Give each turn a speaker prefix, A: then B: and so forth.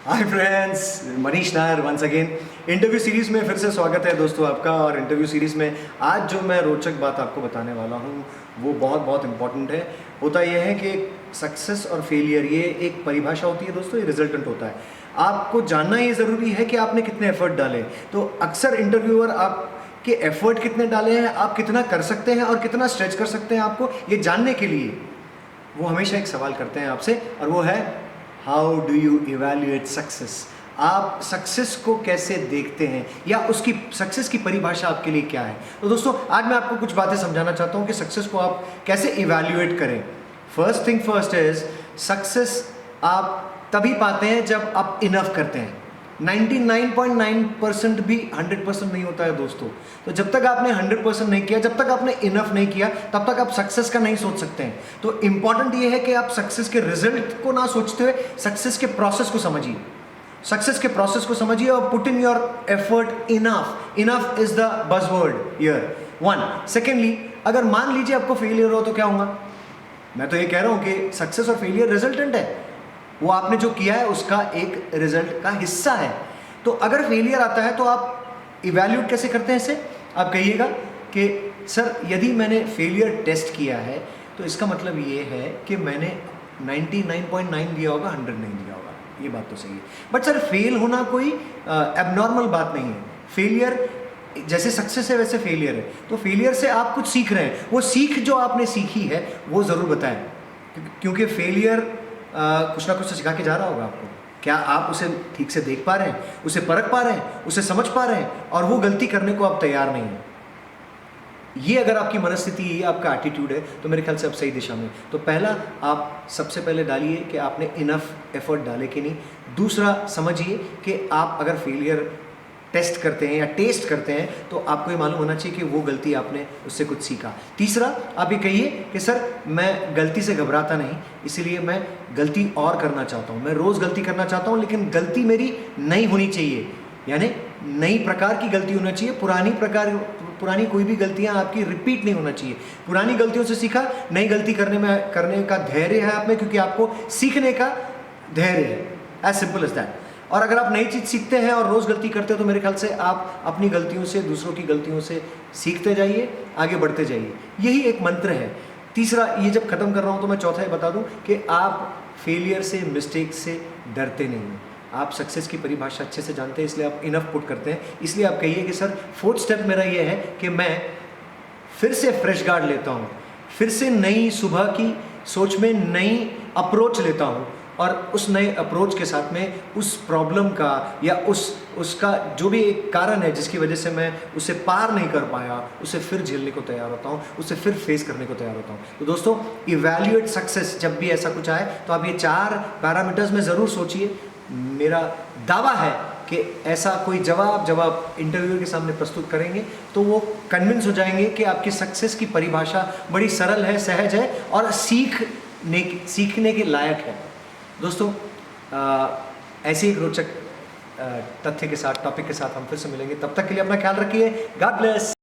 A: हाय friends, Manish Nair once again. Interview series में फिर से स्वागत है दोस्तों आपका। और इंटरव्यू सीरीज़ में आज जो मैं रोचक बात आपको बताने वाला हूँ वो बहुत बहुत इम्पॉर्टेंट है। होता यह है कि सक्सेस और फेलियर ये एक परिभाषा होती है दोस्तों, ये रिजल्टेंट होता है। आपको जानना ये ज़रूरी है कि आपने कितने एफर्ट डाले। तो अक्सर इंटरव्यूअर आपके एफर्ट कितने डाले हैं, आप कितना कर सकते हैं और कितना स्ट्रेच कर सकते हैं, आपको ये जानने के लिए वो हमेशा एक सवाल करते हैं आपसे, और वो है how do you evaluate success. आप सक्सेस को कैसे देखते हैं या उसकी सक्सेस की परिभाषा आपके लिए क्या है। तो दोस्तों आज मैं आपको कुछ बातें समझाना चाहता हूं कि सक्सेस को आप कैसे इवेल्युएट करें। First thing first is, success आप तभी पाते हैं जब आप इनफ करते हैं। 99.9% भी 100% नहीं होता है दोस्तों। तो जब तक आपने 100% नहीं किया, जब तक आपने इनफ नहीं किया, तब तक आप सक्सेस का नहीं सोच सकते हैं। तो इंपॉर्टेंट ये है कि आप सक्सेस के रिजल्ट को ना सोचते हुए सक्सेस के प्रोसेस को समझिए। सक्सेस के प्रोसेस को समझिए और put in your effort enough. Enough is the buzzword here. One secondly, अगर मान लीजिए आपको फेलियर हो तो क्या होगा। मैं तो ये कह रहा हूं कि सक्सेस और फेलियर रिजल्टेंट है, वो आपने जो किया है उसका एक रिजल्ट का हिस्सा है। तो अगर फेलियर आता है तो आप इवैल्यूएट कैसे करते हैं इसे। आप कहिएगा कि सर यदि मैंने फेलियर टेस्ट किया है तो इसका मतलब ये है कि मैंने 99.9 दिया होगा, 100 नहीं दिया होगा। ये बात तो सही है, बट सर फेल होना कोई एबनॉर्मल बात नहीं है। फेलियर जैसे सक्सेस है वैसे फेलियर है। तो फेलियर से आप कुछ सीख रहे हैं, वो सीख जो आपने सीखी है वो ज़रूर बताएं, क्योंकि फेलियर कुछ ना कुछ तो सिखा के जा रहा होगा आपको। क्या आप उसे ठीक से देख पा रहे हैं, उसे परख पा रहे हैं, उसे समझ पा रहे हैं, और वो गलती करने को आप तैयार नहीं हैं। ये अगर आपकी मनस्थिति, ये आपका एटीट्यूड है तो मेरे ख्याल से आप सही दिशा में। तो पहला, आप सबसे पहले डालिए कि आपने इनफ एफर्ट डाले कि नहीं। दूसरा, समझिए कि आप अगर फेलियर टेस्ट करते हैं या टेस्ट करते हैं तो आपको ये मालूम होना चाहिए कि वो गलती आपने उससे कुछ सीखा। तीसरा, आप ये कहिए कि सर मैं गलती से घबराता नहीं, इसीलिए मैं गलती और करना चाहता हूँ। मैं रोज़ गलती करना चाहता हूँ, लेकिन गलती मेरी नई होनी चाहिए, यानी नई प्रकार की गलती होना चाहिए। पुरानी कोई भी गलतियाँ आपकी रिपीट नहीं होना चाहिए। पुरानी गलतियों से सीखा, नई गलती करने का धैर्य है आप में, क्योंकि आपको सीखने का धैर्य है। As simple as that. और अगर आप नई चीज़ सीखते हैं और रोज़ गलती करते हो तो मेरे ख्याल से आप अपनी गलतियों से, दूसरों की गलतियों से सीखते जाइए, आगे बढ़ते जाइए। यही एक मंत्र है। तीसरा, ये जब ख़त्म कर रहा हूँ तो मैं चौथा ये बता दूँ कि आप फेलियर से, मिस्टेक से डरते नहीं हैं। आप सक्सेस की परिभाषा अच्छे से जानते हैं, इसलिए आप इनफ पुट करते हैं। इसलिए आप कहिए कि सर फोर्थ स्टेप मेरा ये है कि मैं फिर से फ्रेश गार्ड लेता हूँ, फिर से नई सुबह की सोच में नई अप्रोच लेता हूँ, और उस नए अप्रोच के साथ में उस प्रॉब्लम का या उसका जो भी एक कारण है जिसकी वजह से मैं उसे पार नहीं कर पाया, उसे फिर झेलने को तैयार होता हूँ, उसे फिर फेस करने को तैयार होता हूँ। तो दोस्तों, इवैल्यूएट सक्सेस, जब भी ऐसा कुछ आए तो आप ये 4 पैरामीटर्स में ज़रूर सोचिए। मेरा दावा है कि ऐसा कोई जब आप इंटरव्यूअर के सामने प्रस्तुत करेंगे तो वो कन्विंस हो जाएंगे कि आपकी सक्सेस की परिभाषा बड़ी सरल है, सहज है और सीखने के लायक है। दोस्तों, ऐसे एक रोचक तथ्य के साथ, टॉपिक के साथ हम फिर से मिलेंगे। तब तक के लिए अपना ख्याल रखिए। God bless.